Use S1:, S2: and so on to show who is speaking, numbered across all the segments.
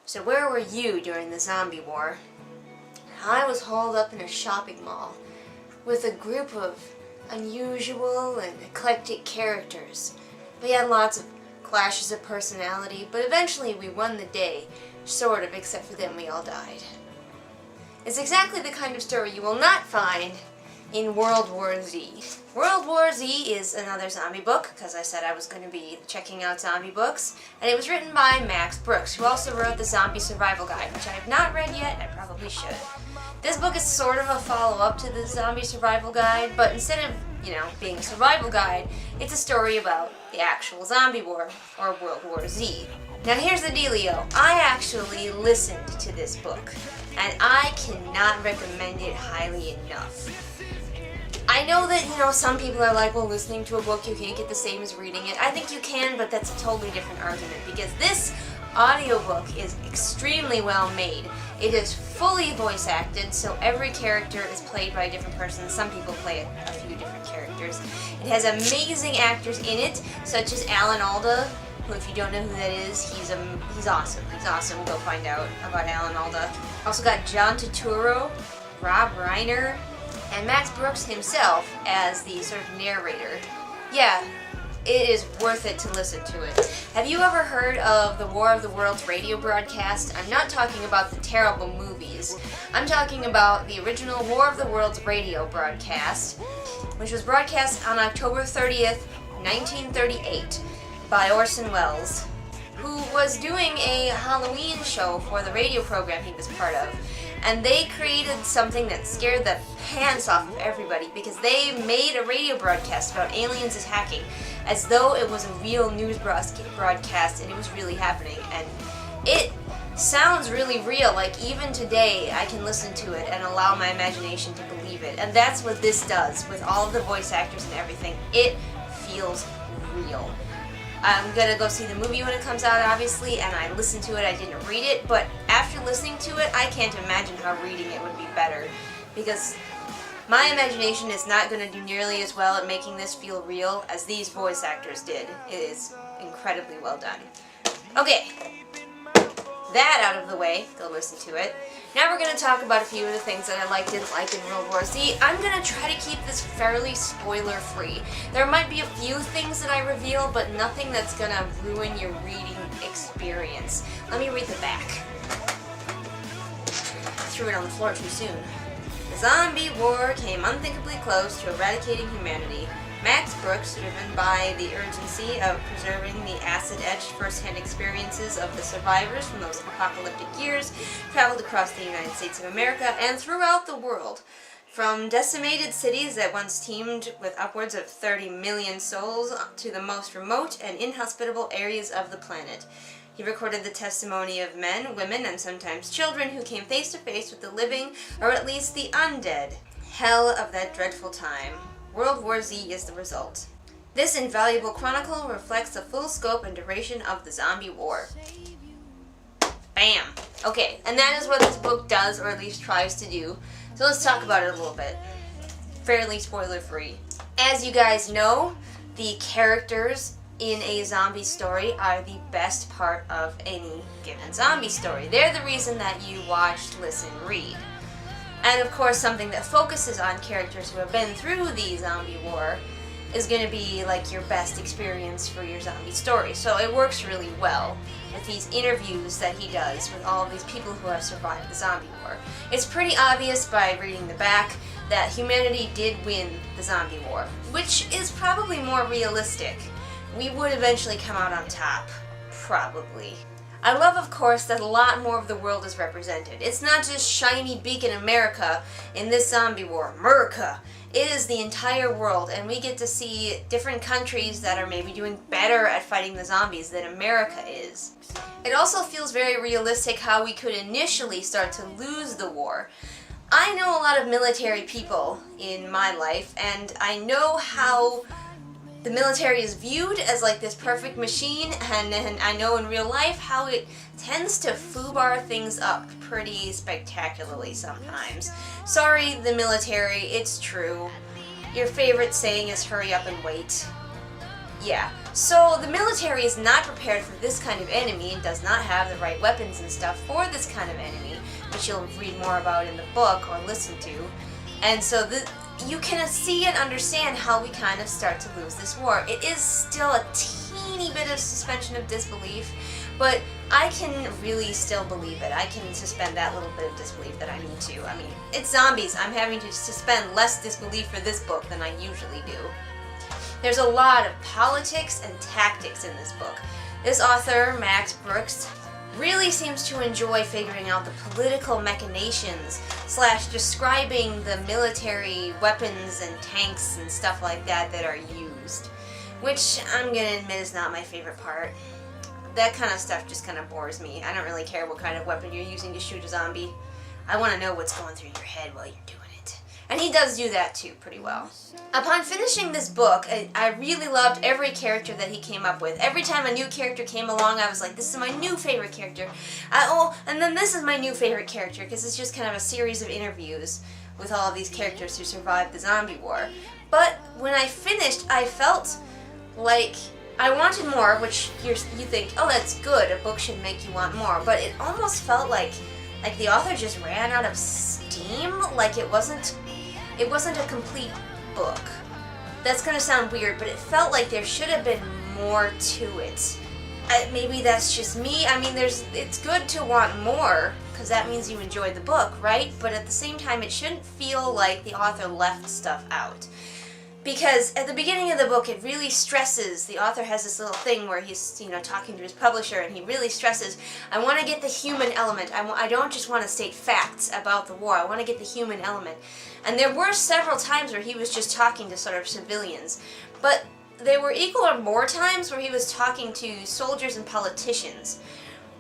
S1: So where were you during the zombie war? I was holed up in a shopping mall with a group of unusual and eclectic characters. We had lots of clashes of personality, but eventually we won the day, sort of, except for then we all died. It's exactly the kind of story you will not find in World War Z. World War Z is another zombie book, because I said I was going to be checking out zombie books, and it was written by Max Brooks, who also wrote the Zombie Survival Guide, which I have not read yet, I probably should. This book is sort of a follow-up to the Zombie Survival Guide, but instead of, being a survival guide, it's a story about the actual zombie war, or World War Z. Now here's the dealio. I actually listened to this book, and I cannot recommend it highly enough. I know that, some people are like, well, listening to a book you can't get the same as reading it. I think you can, but that's a totally different argument, because this audiobook is extremely well made. It is fully voice acted, so every character is played by a different person. Some people play a few different characters. It has amazing actors in it, such as Alan Alda, who, if you don't know who that is, he's awesome. He's awesome. Go find out about Alan Alda. Also got John Turturro, Rob Reiner, and Max Brooks himself as the sort of narrator. Yeah, it is worth it to listen to it. Have you ever heard of the War of the Worlds radio broadcast? I'm not talking about the terrible movies. I'm talking about the original War of the Worlds radio broadcast, which was broadcast on October 30th, 1938 by Orson Welles, who was doing a Halloween show for the radio program he was part of. And they created something that scared the pants off of everybody, because they made a radio broadcast about aliens attacking as though it was a real news broadcast and it was really happening. And it sounds really real. Like, even today I can listen to it and allow my imagination to believe it. And that's what this does with all of the voice actors and everything. It feels real. I'm gonna go see the movie when it comes out, obviously, and I listened to it. I didn't read it, but after listening to it, I can't imagine how reading it would be better, because my imagination is not gonna do nearly as well at making this feel real as these voice actors did. It is incredibly well done. Okay, that out of the way, go listen to it. Now we're going to talk about a few of the things that I didn't like in World War Z. I'm going to try to keep this fairly spoiler-free. There might be a few things that I reveal, but nothing that's going to ruin your reading experience. Let me read the back. Threw it on the floor too soon. The zombie war came unthinkably close to eradicating humanity. Max Brooks, driven by the urgency of preserving the acid-etched first-hand experiences of the survivors from those apocalyptic years, traveled across the United States of America and throughout the world. From decimated cities that once teemed with upwards of 30 million souls to the most remote and inhospitable areas of the planet. He recorded the testimony of men, women, and sometimes children who came face to face with the living, or at least the undead, hell of that dreadful time. World War Z is the result. This invaluable chronicle reflects the full scope and duration of the zombie war. Bam! Okay, and that is what this book does, or at least tries to do. So let's talk about it a little bit. Fairly spoiler-free. As you guys know, the characters in a zombie story are the best part of any given zombie story. They're the reason that you watch, listen, read. And of course, something that focuses on characters who have been through the zombie war is going to be like your best experience for your zombie story. So it works really well with these interviews that he does with all of these people who have survived the zombie war. It's pretty obvious by reading the back that humanity did win the zombie war, which is probably more realistic. We would eventually come out on top. Probably. I love, of course, that a lot more of the world is represented. It's not just shiny beacon America in this zombie war. America! It is the entire world, and we get to see different countries that are maybe doing better at fighting the zombies than America is. It also feels very realistic how we could initially start to lose the war. I know a lot of military people in my life, and I know how the military is viewed as like this perfect machine, and I know in real life how it tends to foobar things up pretty spectacularly sometimes. Sorry, the military, it's true. Your favorite saying is hurry up and wait. Yeah, So the military is not prepared for this kind of enemy and does not have the right weapons and stuff for this kind of enemy, which you'll read more about in the book or listen to. And so you can see and understand how we kind of start to lose this war. It is still a teeny bit of suspension of disbelief, but I can really still believe it. I can suspend that little bit of disbelief that I need to. I mean, it's zombies. I'm having to suspend less disbelief for this book than I usually do. There's a lot of politics and tactics in this book. This author, Max Brooks, really seems to enjoy figuring out the political machinations / describing the military weapons and tanks and stuff like that that are used, which I'm gonna admit is not my favorite part. That kind of stuff just kind of bores me. I don't really care what kind of weapon you're using to shoot a zombie. I want to know what's going through your head while you're doing it. And he does do that too, pretty well. Upon finishing this book, I really loved every character that he came up with. Every time a new character came along, I was like, this is my new favorite character. And then this is my new favorite character, because it's just kind of a series of interviews with all of these characters who survived the zombie war. But when I finished, I felt like I wanted more, which you think, oh, that's good, a book should make you want more, but it almost felt like the author just ran out of steam, like it wasn't a complete book. That's gonna sound weird, but it felt like there should have been more to it. Maybe that's just me. I mean, it's good to want more, because that means you enjoyed the book, right? But at the same time, it shouldn't feel like the author left stuff out. Because at the beginning of the book, it really stresses, the author has this little thing where he's, talking to his publisher, and he really stresses, I want to get the human element. I don't just want to state facts about the war. I want to get the human element. And there were several times where he was just talking to sort of civilians. But there were equal or more times where he was talking to soldiers and politicians,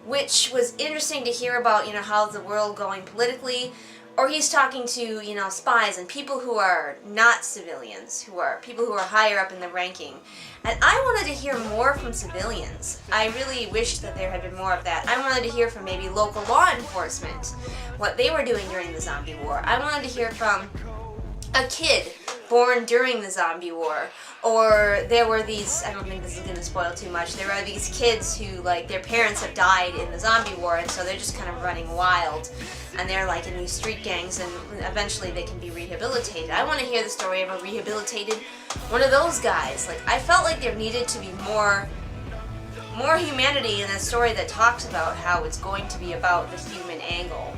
S1: which was interesting to hear about, how the world going politically. Or he's talking to, spies and people who are not civilians, who are people who are higher up in the ranking. And I wanted to hear more from civilians. I really wished that there had been more of that. I wanted to hear from maybe local law enforcement, what they were doing during the zombie war. I wanted to hear from a kid born during the zombie war. Or there were these, I don't think this is going to spoil too much, there are these kids who, their parents have died in the zombie war, and so they're just kind of running wild. And they're, in these street gangs, and eventually they can be rehabilitated. I want to hear the story of a rehabilitated one of those guys. I felt like there needed to be more humanity in a story that talks about how it's going to be about the human angle.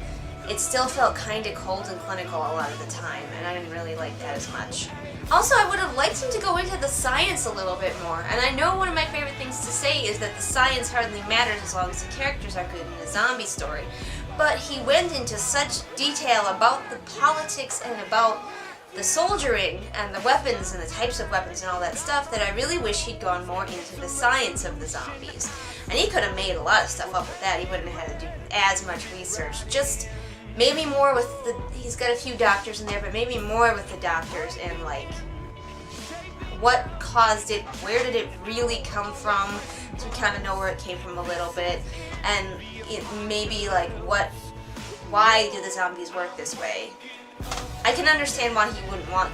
S1: It still felt kind of cold and clinical a lot of the time, and I didn't really like that as much. Also, I would have liked him to go into the science a little bit more, and I know one of my favorite things to say is that the science hardly matters as long as the characters are good in a zombie story. But he went into such detail about the politics and about the soldiering and the weapons and the types of weapons and all that stuff that I really wish he'd gone more into the science of the zombies. And he could have made a lot of stuff up with that. He wouldn't have had to do as much research. Just maybe more with he's got a few doctors in there, but maybe more with the doctors and what caused it, where did it really come from, so we kind of know where it came from a little bit, and maybe why do the zombies work this way? I can understand why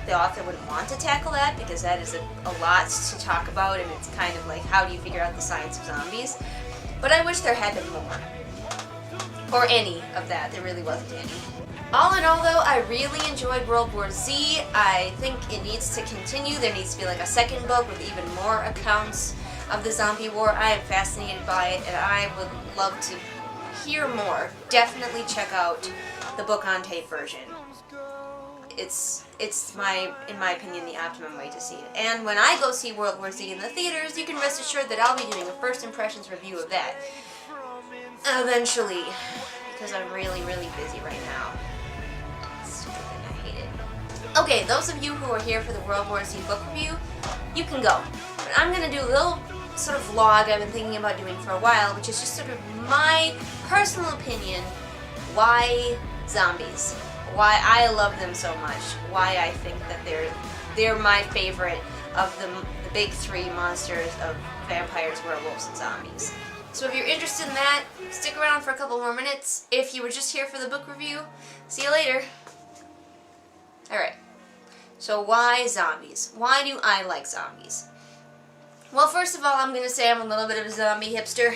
S1: the author wouldn't want to tackle that, because that is a lot to talk about, and it's kind of how do you figure out the science of zombies? But I wish there had been more. Or any of that. There really wasn't any. All in all, though, I really enjoyed World War Z. I think it needs to continue. There needs to be a second book with even more accounts of the zombie war. I am fascinated by it, and I would love to hear more. Definitely check out the book on tape version. It's in my opinion, the optimum way to see it. And when I go see World War Z in the theaters, you can rest assured that I'll be doing a first impressions review of that. Eventually, because I'm really, really busy right now. Stupid thing, I hate it. Okay, those of you who are here for the World War Z book review, you can go. But I'm going to do a little sort of vlog I've been thinking about doing for a while, which is just sort of my personal opinion, why zombies, why I love them so much, why I think that they're my favorite of the big three monsters of vampires, werewolves, and zombies. So if you're interested in that, stick around for a couple more minutes. If you were just here for the book review, see you later. Alright, so why zombies? Why do I like zombies? Well, first of all, I'm going to say I'm a little bit of a zombie hipster.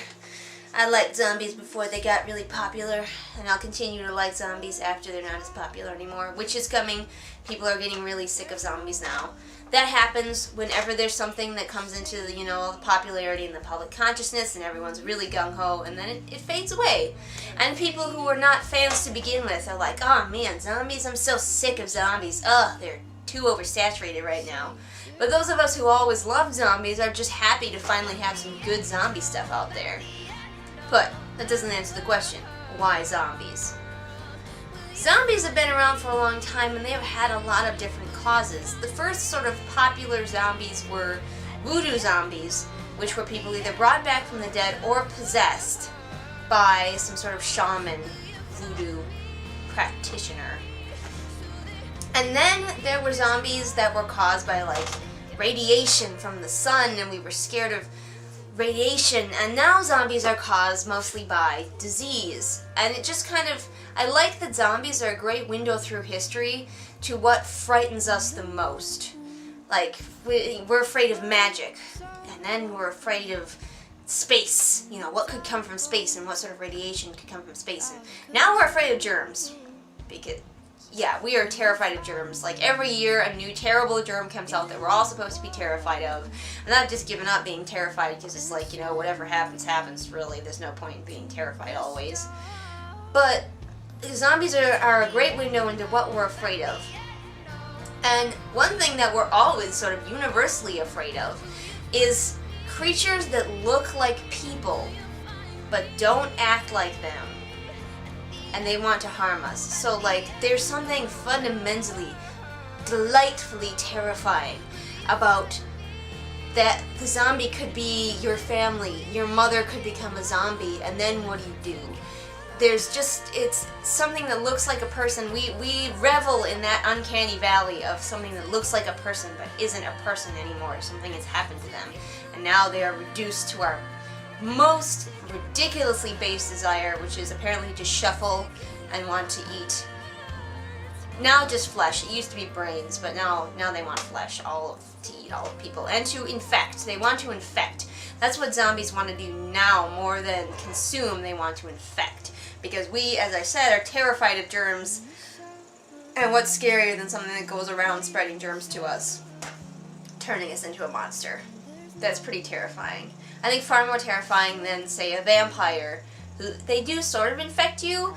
S1: I liked zombies before they got really popular, and I'll continue to like zombies after they're not as popular anymore, which is coming. People are getting really sick of zombies now. That happens whenever there's something that comes into the, the popularity in the public consciousness, and everyone's really gung-ho, and then it fades away. And people who are not fans to begin with are like, oh man, zombies, I'm so sick of zombies. Ugh, they're too oversaturated right now. But those of us who always loved zombies are just happy to finally have some good zombie stuff out there. But that doesn't answer the question, why zombies? Zombies have been around for a long time, and they have had a lot of different causes. The first sort of popular zombies were voodoo zombies, which were people either brought back from the dead or possessed by some sort of shaman, voodoo practitioner. And then there were zombies that were caused by like radiation from the sun, and we were scared of radiation. And now zombies are caused mostly by disease. And it just kind of, I like that zombies are a great window through history to what frightens us the most. Like, we're afraid of magic, and then we're afraid of space. What could come from space and what sort of radiation could come from space. And now we're afraid of germs. Because, yeah, we are terrified of germs. Like, every year a new terrible germ comes out that we're all supposed to be terrified of. I'm not just giving up being terrified because it's like, whatever happens, happens, really. There's no point in being terrified always. But zombies are a great window into what we're afraid of. And one thing that we're always sort of universally afraid of is creatures that look like people but don't act like them. And they want to harm us. So, like, there's something fundamentally, delightfully terrifying about that the zombie could be your family. Your mother could become a zombie, and then what do? It's something that looks like a person. We revel in that uncanny valley of something that looks like a person but isn't a person anymore. Something has happened to them. And now they are reduced to our most ridiculously base desire, which is apparently to shuffle and want to eat. Now just flesh. It used to be brains, but now they want flesh, to eat all of people, and to infect. They want to infect. That's what zombies want to do now more than consume. They want to infect. Because we, as I said, are terrified of germs, and what's scarier than something that goes around spreading germs to us, turning us into a monster? That's pretty terrifying. I think far more terrifying than, say, a vampire. They do sort of infect you,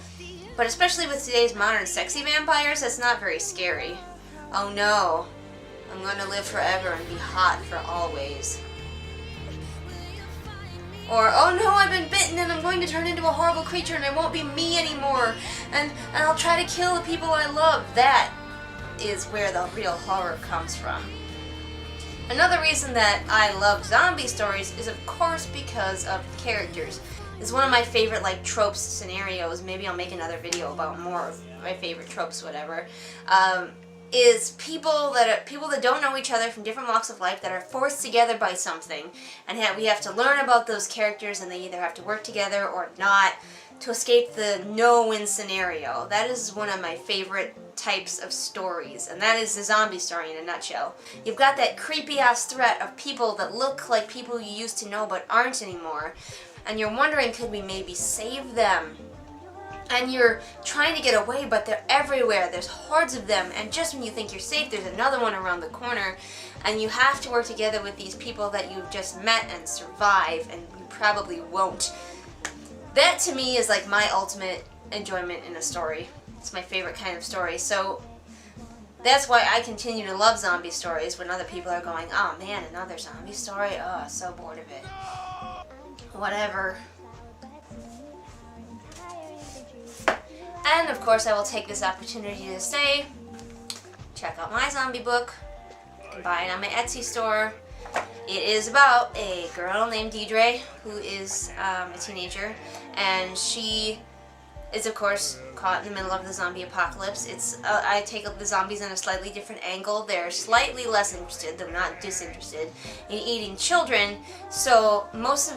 S1: but especially with today's modern sexy vampires, that's not very scary. Oh no, I'm going to live forever and be hot for always. Or, oh no, I've been bitten and I'm going to turn into a horrible creature and I won't be me anymore, and I'll try to kill the people I love. That is where the real horror comes from. Another reason that I love zombie stories is, of course, because of the characters. It's one of my favorite, like, tropes scenarios. Maybe I'll make another video about more of my favorite tropes, whatever. Is people that don't know each other from different walks of life that are forced together by something, and we have to learn about those characters, and they either have to work together or not to escape the no-win scenario. That is one of my favorite types of stories, and that is the zombie story in a nutshell. You've got that creepy-ass threat of people that look like people you used to know but aren't anymore, and you're wondering, could we maybe save them? And you're trying to get away, but they're everywhere. There's hordes of them, and just when you think you're safe, there's another one around the corner, and you have to work together with these people that you've just met and survive, and you probably won't. That, to me, is like my ultimate enjoyment in a story. It's my favorite kind of story. So that's why I continue to love zombie stories when other people are going, oh man, another zombie story? Oh, so bored of it. Whatever. And, of course, I will take this opportunity to say, check out my zombie book. You can buy it on my Etsy store. It is about a girl named Deidre who is a teenager, and she is, of course, caught in the middle of the zombie apocalypse. I take up the zombies in a slightly different angle. They're slightly less interested, though not disinterested, in eating children. So most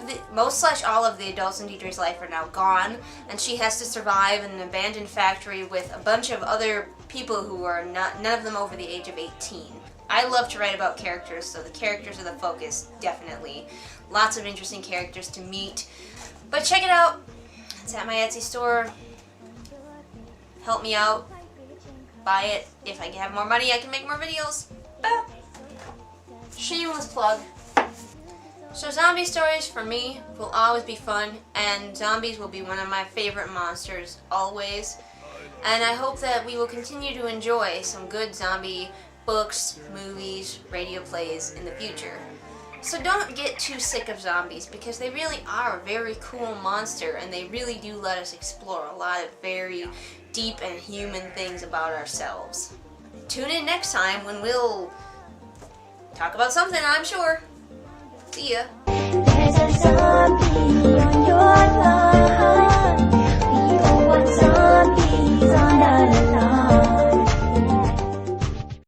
S1: all of the adults in Deidre's life are now gone, and she has to survive in an abandoned factory with a bunch of other people who are none of them over the age of 18. I love to write about characters, so the characters are the focus, definitely. Lots of interesting characters to meet. But check it out. It's at my Etsy store. Help me out. Buy it. If I have more money, I can make more videos. Ah. Shameless plug. So zombie stories for me will always be fun, and zombies will be one of my favorite monsters, always. And I hope that we will continue to enjoy some good zombie books, movies, radio plays in the future. So don't get too sick of zombies, because they really are a very cool monster, and they really do let us explore a lot of very deep and human things about ourselves. Tune in next time when we'll talk about something, I'm sure. See ya.
S2: There's a zombie on your line.